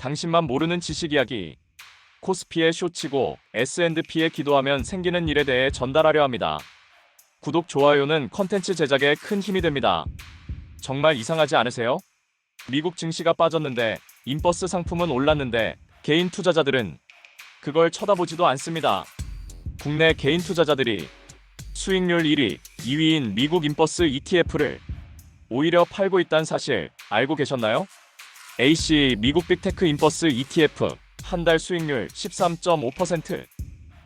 당신만 모르는 지식 이야기. 코스피에 숏치고 S&P에 기도하면 생기는 일에 대해 전달하려 합니다. 구독, 좋아요는 컨텐츠 제작에 큰 힘이 됩니다. 정말 이상하지 않으세요? 미국 증시가 빠졌는데 인버스 상품은 올랐는데 개인 투자자들은 그걸 쳐다보지도 않습니다. 국내 개인 투자자들이 수익률 1위, 2위인 미국 인버스 ETF를 오히려 팔고 있다는 사실 알고 계셨나요? AC 미국 빅테크 인버스 ETF 한 달 수익률 13.5%,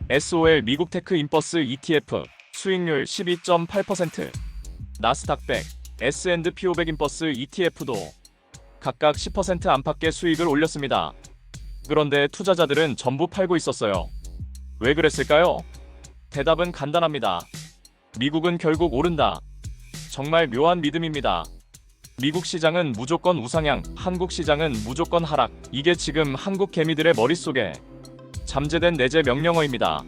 SOL 미국 테크 인버스 ETF 수익률 12.8%, 나스닥 100, S&P 500 인버스 ETF도 각각 10% 안팎의 수익을 올렸습니다. 그런데 투자자들은 전부 팔고 있었어요. 왜 그랬을까요? 대답은 간단합니다. 미국은 결국 오른다. 정말 묘한 믿음입니다. 미국 시장은 무조건 우상향, 한국 시장은 무조건 하락. 이게 지금 한국 개미들의 머릿속에 잠재된 내재 명령어입니다.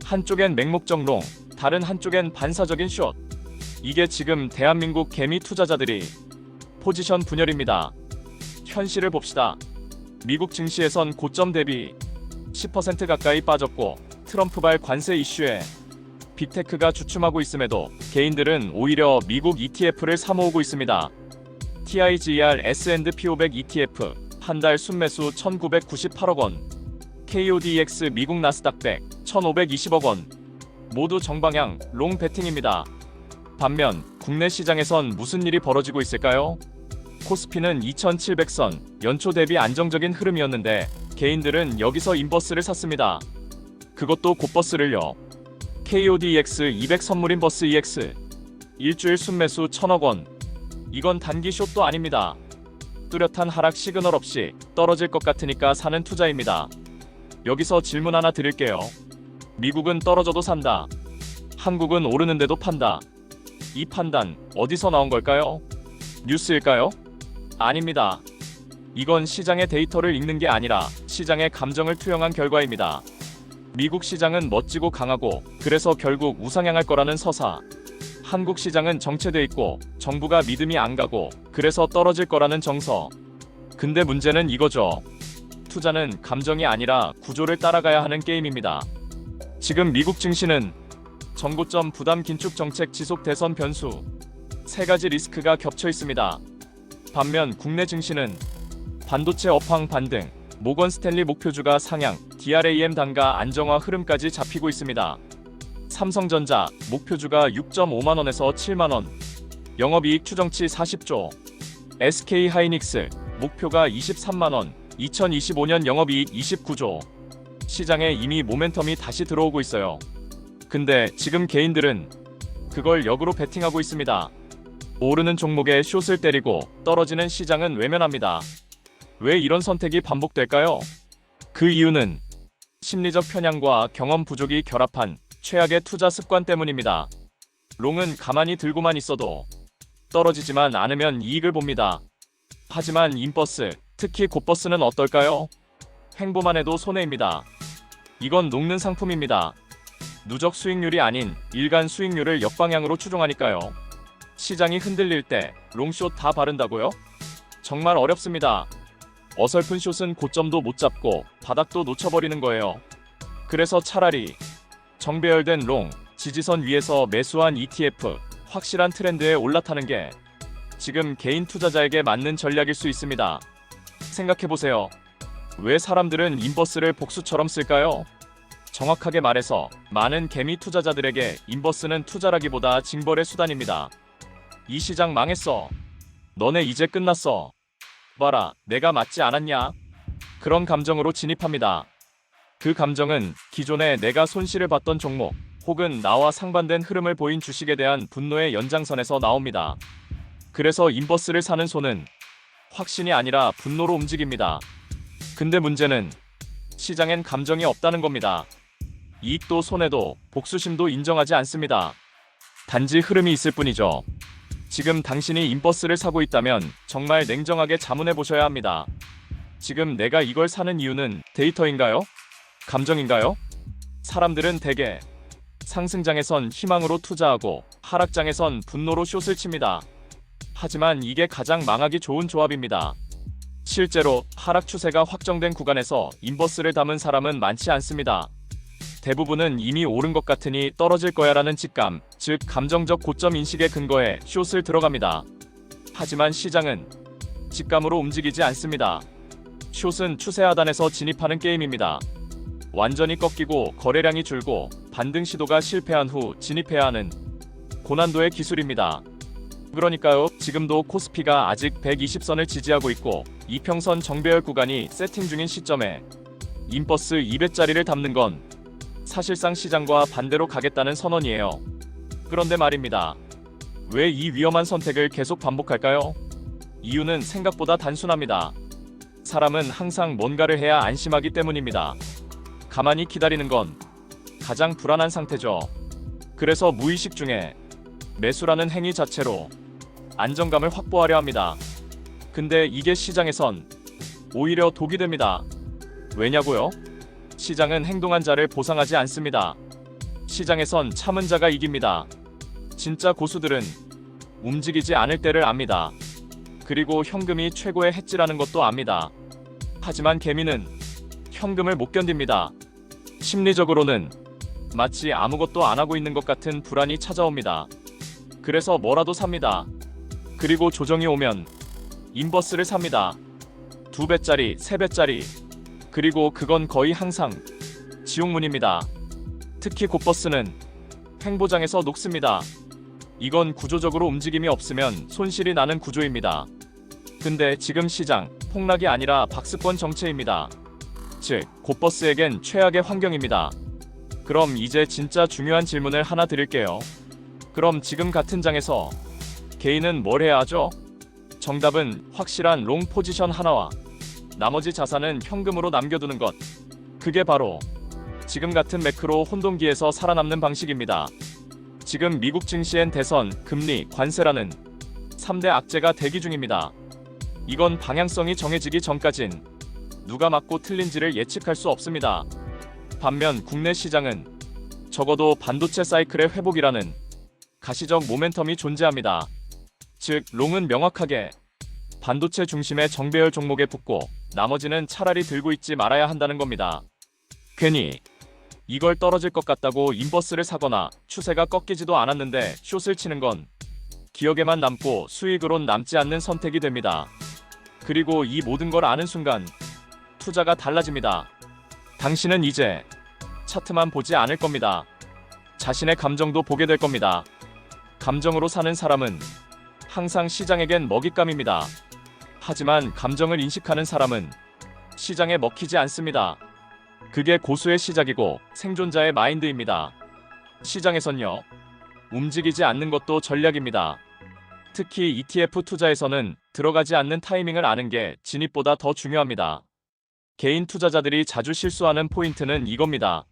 한쪽엔 맹목적 롱, 다른 한쪽엔 반사적인 숏. 이게 지금 대한민국 개미 투자자들이 포지션 분열입니다. 현실을 봅시다. 미국 증시에선 고점 대비 10% 가까이 빠졌고 트럼프발 관세 이슈에 빅테크가 주춤하고 있음에도 개인들은 오히려 미국 ETF를 사모으고 있습니다. TIGR S&P 500 ETF 한 달 순매수 1998억 원, KODX 미국 나스닥 100 1520억 원, 모두 정방향 롱 베팅입니다. 반면 국내 시장에선 무슨 일이 벌어지고 있을까요? 코스피는 2700선, 연초 대비 안정적인 흐름이었는데 개인들은 여기서 인버스를 샀습니다. 그것도 곧버스를요. KODX 200 선물 인버스 EX 일주일 순매수 1000억 원. 이건 단기 숏도 아닙니다. 뚜렷한 하락 시그널 없이 떨어질 것 같으니까 사는 투자입니다. 여기서 질문 하나 드릴게요. 미국은 떨어져도 산다. 한국은 오르는데도 판다. 이 판단 어디서 나온 걸까요? 뉴스일까요? 아닙니다. 이건 시장의 데이터를 읽는 게 아니라 시장의 감정을 투영한 결과입니다. 미국 시장은 멋지고 강하고 그래서 결국 우상향할 거라는 서사. 한국 시장은 정체돼 있고 정부가 믿음이 안 가고 그래서 떨어질 거라는 정서. 근데 문제는 이거죠. 투자는 감정이 아니라 구조를 따라가야 하는 게임입니다. 지금 미국 증시는 전고점 부담 긴축 정책 지속 대선 변수 세 가지 리스크가 겹쳐 있습니다. 반면 국내 증시는 반도체 업황 반등, 모건 스탠리 목표주가 상향, DRAM 단가 안정화 흐름까지 잡히고 있습니다. 삼성전자 목표주가 6.5만원에서 7만원, 영업이익 추정치 40조, SK하이닉스 목표가 23만원, 2025년 영업이익 29조. 시장에 이미 모멘텀이 다시 들어오고 있어요. 근데 지금 개인들은 그걸 역으로 베팅하고 있습니다. 오르는 종목에 숏을 때리고 떨어지는 시장은 외면합니다. 왜 이런 선택이 반복될까요? 그 이유는 심리적 편향과 경험 부족이 결합한 최악의 투자 습관 때문입니다. 롱은 가만히 들고만 있어도 떨어지지만 않으면 이익을 봅니다. 하지만 인버스, 특히 곧버스는 어떨까요? 횡보만 해도 손해입니다. 이건 녹는 상품입니다. 누적 수익률이 아닌 일간 수익률을 역방향으로 추종하니까요. 시장이 흔들릴 때 롱숏 다 바른다고요? 정말 어렵습니다. 어설픈 숏은 고점도 못 잡고 바닥도 놓쳐버리는 거예요. 그래서 차라리 정배열된 롱, 지지선 위에서 매수한 ETF, 확실한 트렌드에 올라타는 게 지금 개인 투자자에게 맞는 전략일 수 있습니다. 생각해보세요. 왜 사람들은 인버스를 복수처럼 쓸까요? 정확하게 말해서 많은 개미 투자자들에게 인버스는 투자라기보다 징벌의 수단입니다. 이 시장 망했어. 너네 이제 끝났어. 봐라, 내가 맞지 않았냐? 그런 감정으로 진입합니다. 그 감정은 기존에 내가 손실을 봤던 종목 혹은 나와 상반된 흐름을 보인 주식에 대한 분노의 연장선에서 나옵니다. 그래서 인버스를 사는 손은 확신이 아니라 분노로 움직입니다. 근데 문제는 시장엔 감정이 없다는 겁니다. 이익도 손해도 복수심도 인정하지 않습니다. 단지 흐름이 있을 뿐이죠. 지금 당신이 인버스를 사고 있다면 정말 냉정하게 자문해 보셔야 합니다. 지금 내가 이걸 사는 이유는 데이터인가요? 감정인가요? 사람들은 대개 상승장에선 희망으로 투자하고 하락장에선 분노로 숏을 칩니다. 하지만 이게 가장 망하기 좋은 조합입니다. 실제로 하락 추세가 확정된 구간에서 인버스를 담은 사람은 많지 않습니다. 대부분은 이미 오른 것 같으니 떨어질 거야라는 직감, 즉 감정적 고점 인식에 근거해 숏을 들어갑니다. 하지만 시장은 직감으로 움직이지 않습니다. 숏은 추세 하단에서 진입하는 게임입니다. 완전히 꺾이고 거래량이 줄고 반등 시도가 실패한 후 진입해야 하는 고난도의 기술입니다. 그러니까요, 지금도 코스피가 아직 120선을 지지하고 있고 이평선 정배열 구간이 세팅 중인 시점에 인버스 200짜리를 담는 건 사실상 시장과 반대로 가겠다는 선언이에요. 그런데 말입니다. 왜 이 위험한 선택을 계속 반복할까요? 이유는 생각보다 단순합니다. 사람은 항상 뭔가를 해야 안심하기 때문입니다. 가만히 기다리는 건 가장 불안한 상태죠. 그래서 무의식 중에 매수라는 행위 자체로 안정감을 확보하려 합니다. 근데 이게 시장에선 오히려 독이 됩니다. 왜냐고요? 시장은 행동한 자를 보상하지 않습니다. 시장에선 참은 자가 이깁니다. 진짜 고수들은 움직이지 않을 때를 압니다. 그리고 현금이 최고의 해지라는 것도 압니다. 하지만 개미는 현금을 못 견딥니다. 심리적으로는 마치 아무것도 안 하고 있는 것 같은 불안이 찾아옵니다. 그래서 뭐라도 삽니다. 그리고 조정이 오면 인버스를 삽니다. 2배짜리, 3배짜리. 그리고 그건 거의 항상 지옥문입니다. 특히 곧버스는 횡보장에서 녹습니다. 이건 구조적으로 움직임이 없으면 손실이 나는 구조입니다. 근데 지금 시장 폭락이 아니라 박스권 정체입니다. 즉, 곧버스에겐 최악의 환경입니다. 그럼 이제 진짜 중요한 질문을 하나 드릴게요. 그럼 지금 같은 장에서 개인은 뭘 해야 하죠? 정답은 확실한 롱 포지션 하나와 나머지 자산은 현금으로 남겨두는 것. 그게 바로 지금 같은 매크로 혼돈기에서 살아남는 방식입니다. 지금 미국 증시엔 대선, 금리, 관세라는 3대 악재가 대기 중입니다. 이건 방향성이 정해지기 전까진 누가 맞고 틀린지를 예측할 수 없습니다. 반면 국내 시장은 적어도 반도체 사이클의 회복이라는 가시적 모멘텀이 존재합니다. 즉, 롱은 명확하게 반도체 중심의 정배열 종목에 붙고 나머지는 차라리 들고 있지 말아야 한다는 겁니다. 괜히 이걸 떨어질 것 같다고 인버스를 사거나 추세가 꺾이지도 않았는데 숏을 치는 건 기억에만 남고 수익으론 남지 않는 선택이 됩니다. 그리고 이 모든 걸 아는 순간 투자가 달라집니다. 당신은 이제 차트만 보지 않을 겁니다. 자신의 감정도 보게 될 겁니다. 감정으로 사는 사람은 항상 시장에겐 먹잇감입니다. 하지만 감정을 인식하는 사람은 시장에 먹히지 않습니다. 그게 고수의 시작이고 생존자의 마인드입니다. 시장에선요, 움직이지 않는 것도 전략입니다. 특히 ETF 투자에서는 들어가지 않는 타이밍을 아는 게 진입보다 더 중요합니다. 개인 투자자들이 자주 실수하는 포인트는 이겁니다.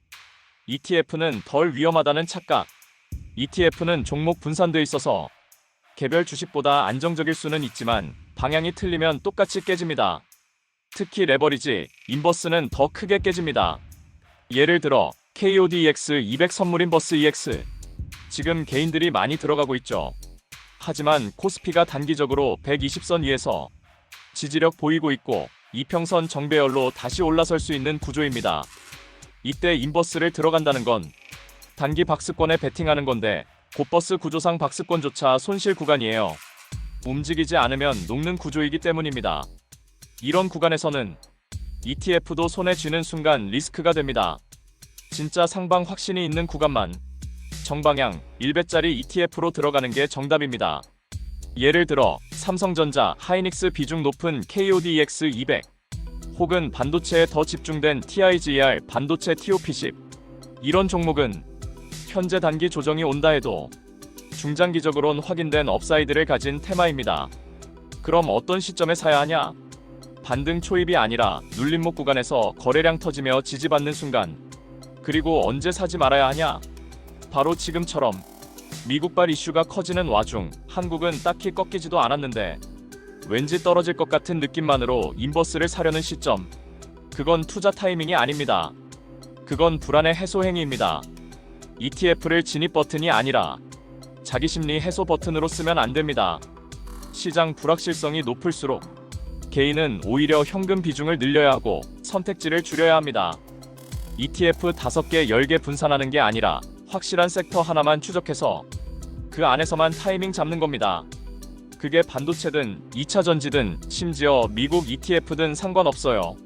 ETF는 덜 위험하다는 착각. ETF는 종목 분산돼 있어서 개별 주식보다 안정적일 수는 있지만 방향이 틀리면 똑같이 깨집니다. 특히 레버리지, 인버스는 더 크게 깨집니다. 예를 들어 KODX 200 선물 인버스 EX. 지금 개인들이 많이 들어가고 있죠. 하지만 코스피가 단기적으로 120선 위에서 지지력 보이고 있고 이평선 정배열로 다시 올라설 수 있는 구조입니다. 이때 인버스를 들어간다는 건 단기 박스권에 베팅하는 건데 곧버스 구조상 박스권조차 손실 구간이에요. 움직이지 않으면 녹는 구조이기 때문입니다. 이런 구간에서는 ETF도 손에 쥐는 순간 리스크가 됩니다. 진짜 상방 확신이 있는 구간만 정방향 1배짜리 ETF로 들어가는 게 정답입니다. 예를 들어 삼성전자, 하이닉스 비중 높은 KODX 200 혹은 반도체에 더 집중된 TIGR 반도체 TOP10. 이런 종목은 현재 단기 조정이 온다 해도 중장기적으론 확인된 업사이드를 가진 테마입니다. 그럼 어떤 시점에 사야 하냐? 반등 초입이 아니라 눌림목 구간에서 거래량 터지며 지지받는 순간. 그리고 언제 사지 말아야 하냐? 바로 지금처럼 미국발 이슈가 커지는 와중 한국은 딱히 꺾이지도 않았는데 왠지 떨어질 것 같은 느낌만으로 인버스를 사려는 시점. 그건 투자 타이밍이 아닙니다. 그건 불안의 해소 행위입니다. ETF를 진입 버튼이 아니라 자기 심리 해소 버튼으로 쓰면 안 됩니다. 시장 불확실성이 높을수록 개인은 오히려 현금 비중을 늘려야 하고 선택지를 줄여야 합니다. ETF 5개, 10개 분산하는 게 아니라 확실한 섹터 하나만 추적해서 그 안에서만 타이밍 잡는 겁니다. 그게 반도체든 2차 전지든 심지어 미국 ETF든 상관없어요.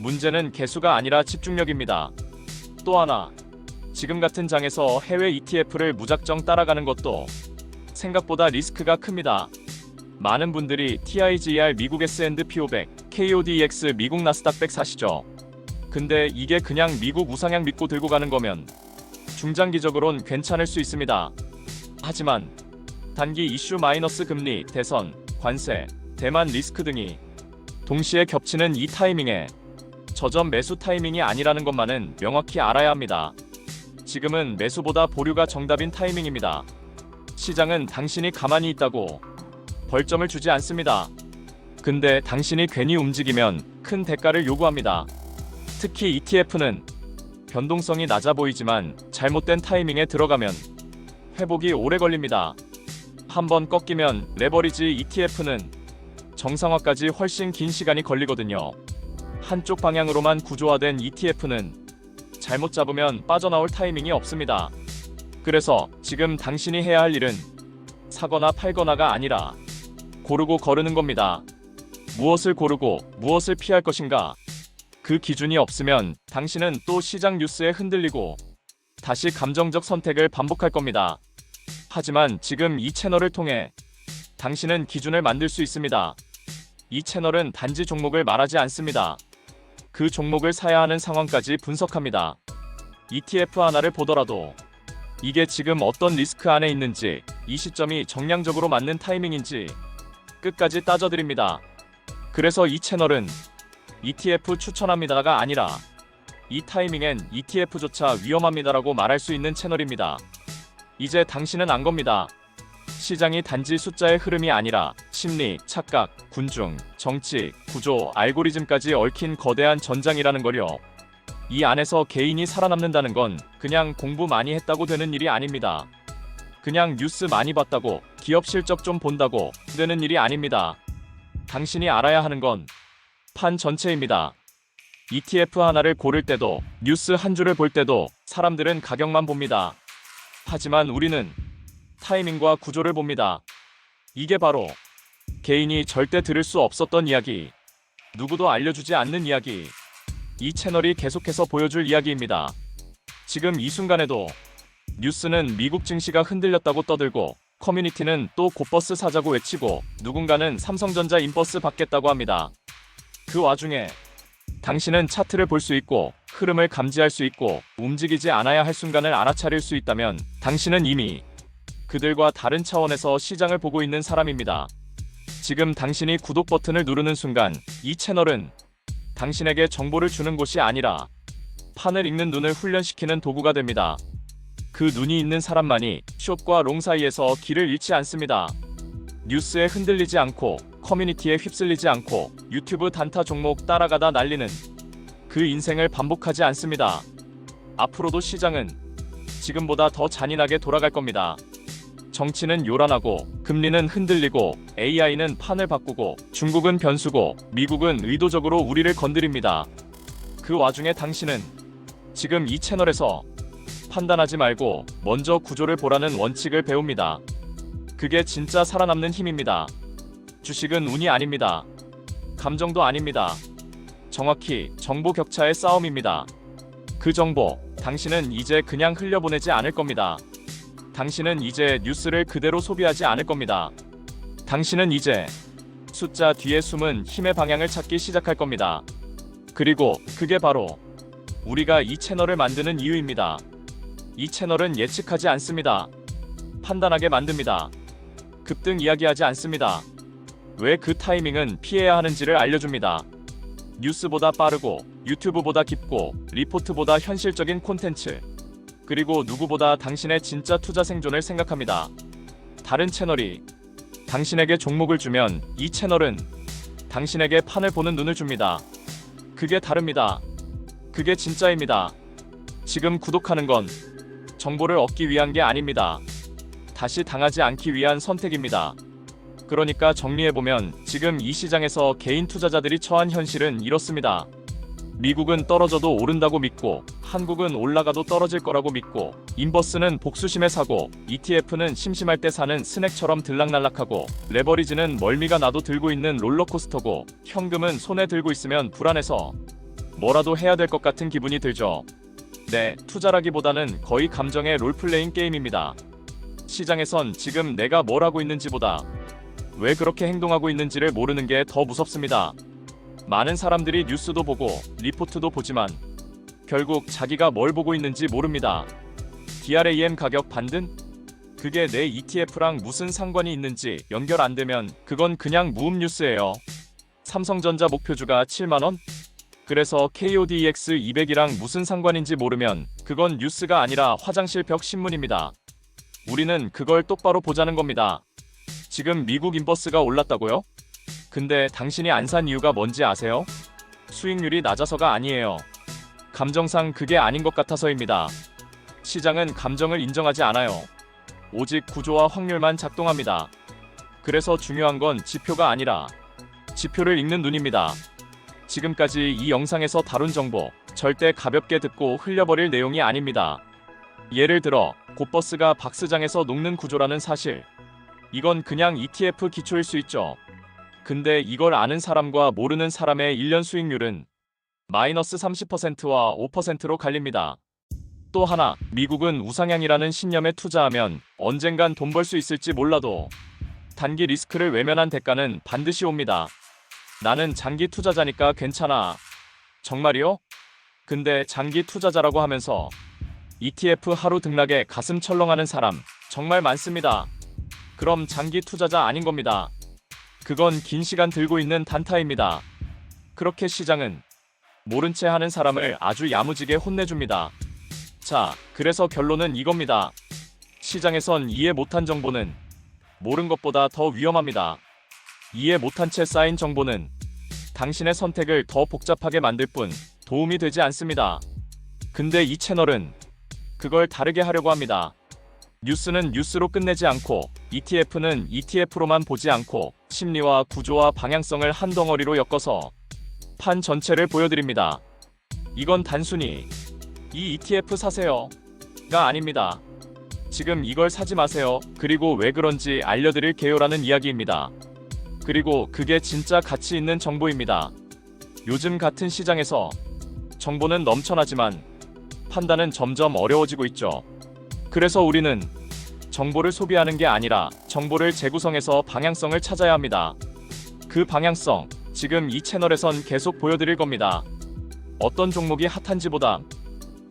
문제는 개수가 아니라 집중력입니다. 또 하나, 지금 같은 장에서 해외 ETF를 무작정 따라가는 것도 생각보다 리스크가 큽니다. 많은 분들이 TIGR 미국 S&P 500, KODX 미국 나스닥 100 사시죠. 근데 이게 그냥 미국 우상향 믿고 들고 가는 거면 중장기적으론 괜찮을 수 있습니다. 하지만 단기 이슈 마이너스 금리, 대선, 관세, 대만 리스크 등이 동시에 겹치는 이 타이밍에 저점 매수 타이밍이 아니라는 것만은 명확히 알아야 합니다. 지금은 매수보다 보류가 정답인 타이밍입니다. 시장은 당신이 가만히 있다고 벌점을 주지 않습니다. 근데 당신이 괜히 움직이면 큰 대가를 요구합니다. 특히 ETF는 변동성이 낮아 보이지만 잘못된 타이밍에 들어가면 회복이 오래 걸립니다. 한번 꺾이면 레버리지 ETF는 정상화까지 훨씬 긴 시간이 걸리거든요. 한쪽 방향으로만 구조화된 ETF는 잘못 잡으면 빠져나올 타이밍이 없습니다. 그래서 지금 당신이 해야 할 일은 사거나 팔거나가 아니라 고르고 거르는 겁니다. 무엇을 고르고 무엇을 피할 것인가? 그 기준이 없으면 당신은 또 시장 뉴스에 흔들리고 다시 감정적 선택을 반복할 겁니다. 하지만 지금 이 채널을 통해 당신은 기준을 만들 수 있습니다. 이 채널은 단지 종목을 말하지 않습니다. 그 종목을 사야 하는 상황까지 분석합니다. ETF 하나를 보더라도 이게 지금 어떤 리스크 안에 있는지, 이 시점이 정량적으로 맞는 타이밍인지 끝까지 따져드립니다. 그래서 이 채널은 ETF 추천합니다가 아니라 이 타이밍엔 ETF조차 위험합니다라고 말할 수 있는 채널입니다. 이제 당신은 안 겁니다. 시장이 단지 숫자의 흐름이 아니라 심리, 착각, 군중, 정치, 구조, 알고리즘까지 얽힌 거대한 전장이라는 걸요. 이 안에서 개인이 살아남는다는 건 그냥 공부 많이 했다고 되는 일이 아닙니다. 그냥 뉴스 많이 봤다고, 기업 실적 좀 본다고 되는 일이 아닙니다. 당신이 알아야 하는 건 판 전체입니다. ETF 하나를 고를 때도, 뉴스 한 줄을 볼 때도 사람들은 가격만 봅니다. 하지만 우리는 타이밍과 구조를 봅니다. 이게 바로 개인이 절대 들을 수 없었던 이야기, 누구도 알려주지 않는 이야기, 이 채널이 계속해서 보여줄 이야기입니다. 지금 이 순간에도 뉴스는 미국 증시가 흔들렸다고 떠들고, 커뮤니티는 또 곧버스 사자고 외치고, 누군가는 삼성전자 인버스 받겠다고 합니다. 그 와중에 당신은 차트를 볼 수 있고 흐름을 감지할 수 있고 움직이지 않아야 할 순간을 알아차릴 수 있다면 당신은 이미 그들과 다른 차원에서 시장을 보고 있는 사람입니다. 지금 당신이 구독 버튼을 누르는 순간 이 채널은 당신에게 정보를 주는 곳이 아니라 판을 읽는 눈을 훈련시키는 도구가 됩니다. 그 눈이 있는 사람만이 숏과 롱 사이에서 길을 잃지 않습니다. 뉴스에 흔들리지 않고 커뮤니티에 휩쓸리지 않고 유튜브 단타 종목 따라가다 날리는 그 인생을 반복하지 않습니다. 앞으로도 시장은 지금보다 더 잔인하게 돌아갈 겁니다. 정치는 요란하고 금리는 흔들리고 AI는 판을 바꾸고 중국은 변수고 미국은 의도적으로 우리를 건드립니다. 그 와중에 당신은 지금 이 채널에서 판단하지 말고 먼저 구조를 보라는 원칙을 배웁니다. 그게 진짜 살아남는 힘입니다. 주식은 운이 아닙니다. 감정도 아닙니다. 정확히 정보 격차의 싸움입니다. 그 정보, 당신은 이제 그냥 흘려보내지 않을 겁니다. 당신은 이제 뉴스를 그대로 소비하지 않을 겁니다. 당신은 이제 숫자 뒤에 숨은 힘의 방향을 찾기 시작할 겁니다. 그리고 그게 바로 우리가 이 채널을 만드는 이유입니다. 이 채널은 예측하지 않습니다. 판단하게 만듭니다. 급등 이야기하지 않습니다. 왜 그 타이밍은 피해야 하는지를 알려줍니다. 뉴스보다 빠르고 유튜브보다 깊고 리포트보다 현실적인 콘텐츠, 그리고 누구보다 당신의 진짜 투자 생존을 생각합니다. 다른 채널이 당신에게 종목을 주면 이 채널은 당신에게 판을 보는 눈을 줍니다. 그게 다릅니다. 그게 진짜입니다. 지금 구독하는 건 정보를 얻기 위한 게 아닙니다. 다시 당하지 않기 위한 선택입니다. 그러니까 정리해보면 지금 이 시장에서 개인 투자자들이 처한 현실은 이렇습니다. 미국은 떨어져도 오른다고 믿고, 한국은 올라가도 떨어질 거라고 믿고, 인버스는 복수심에 사고, ETF는 심심할 때 사는 스낵처럼 들락날락하고, 레버리지는 멀미가 나도 들고 있는 롤러코스터고, 현금은 손에 들고 있으면 불안해서 뭐라도 해야 될 것 같은 기분이 들죠. 네, 투자라기보다는 거의 감정의 롤플레잉 게임입니다. 시장에선 지금 내가 뭘 하고 있는지보다 왜 그렇게 행동하고 있는지를 모르는 게 더 무섭습니다. 많은 사람들이 뉴스도 보고 리포트도 보지만 결국 자기가 뭘 보고 있는지 모릅니다. DRAM 가격 반등? 그게 내 ETF랑 무슨 상관이 있는지 연결 안 되면 그건 그냥 무음 뉴스예요. 삼성전자 목표주가 7만원? 그래서 KODX 200이랑 무슨 상관인지 모르면 그건 뉴스가 아니라 화장실 벽 신문입니다. 우리는 그걸 똑바로 보자는 겁니다. 지금 미국 인버스가 올랐다고요? 근데 당신이 안 산 이유가 뭔지 아세요? 수익률이 낮아서가 아니에요. 감정상 그게 아닌 것 같아서입니다. 시장은 감정을 인정하지 않아요. 오직 구조와 확률만 작동합니다. 그래서 중요한 건 지표가 아니라 지표를 읽는 눈입니다. 지금까지 이 영상에서 다룬 정보 절대 가볍게 듣고 흘려버릴 내용이 아닙니다. 예를 들어 곧버스가 박스장에서 녹는 구조라는 사실. 이건 그냥 ETF 기초일 수 있죠. 근데 이걸 아는 사람과 모르는 사람의 1년 수익률은 마이너스 30%와 5%로 갈립니다. 또 하나, 미국은 우상향이라는 신념에 투자하면 언젠간 돈 벌 수 있을지 몰라도 단기 리스크를 외면한 대가는 반드시 옵니다. 나는 장기 투자자니까 괜찮아. 정말이요? 근데 장기 투자자라고 하면서 ETF 하루 등락에 가슴 철렁하는 사람 정말 많습니다. 그럼 장기 투자자 아닌 겁니다. 그건 긴 시간 들고 있는 단타입니다. 그렇게 시장은 모른 채 하는 사람을 아주 야무지게 혼내줍니다. 자, 그래서 결론은 이겁니다. 시장에선 이해 못한 정보는 모른 것보다 더 위험합니다. 이해 못한 채 쌓인 정보는 당신의 선택을 더 복잡하게 만들 뿐 도움이 되지 않습니다. 근데 이 채널은 그걸 다르게 하려고 합니다. 뉴스는 뉴스로 끝내지 않고 ETF는 ETF로만 보지 않고 심리와 구조와 방향성을 한 덩어리로 엮어서 판 전체를 보여드립니다. 이건 단순히 이 ETF 사세요가 아닙니다. 지금 이걸 사지 마세요. 그리고 왜 그런지 알려드릴게요라는 이야기입니다. 그리고 그게 진짜 가치 있는 정보입니다. 요즘 같은 시장에서 정보는 넘쳐나지만 판단은 점점 어려워지고 있죠. 그래서 우리는 정보를 소비하는 게 아니라 정보를 재구성해서 방향성을 찾아야 합니다. 그 방향성, 지금 이 채널에선 계속 보여드릴 겁니다. 어떤 종목이 핫한지보다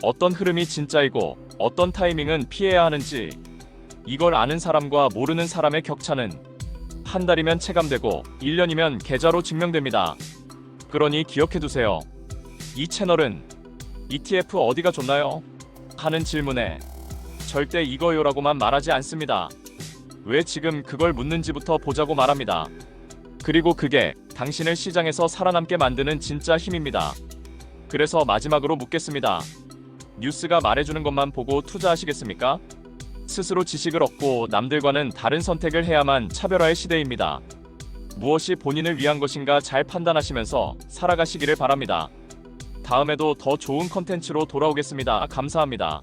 어떤 흐름이 진짜이고 어떤 타이밍은 피해야 하는지, 이걸 아는 사람과 모르는 사람의 격차는 한 달이면 체감되고 1년이면 계좌로 증명됩니다. 그러니 기억해두세요. 이 채널은 ETF 어디가 좋나요? 하는 질문에 절대 이거요라고만 말하지 않습니다. 왜 지금 그걸 묻는지부터 보자고 말합니다. 그리고 그게 당신을 시장에서 살아남게 만드는 진짜 힘입니다. 그래서 마지막으로 묻겠습니다. 뉴스가 말해주는 것만 보고 투자하시겠습니까? 스스로 지식을 얻고 남들과는 다른 선택을 해야만 차별화의 시대입니다. 무엇이 본인을 위한 것인가 잘 판단하시면서 살아가시기를 바랍니다. 다음에도 더 좋은 컨텐츠로 돌아오겠습니다. 감사합니다.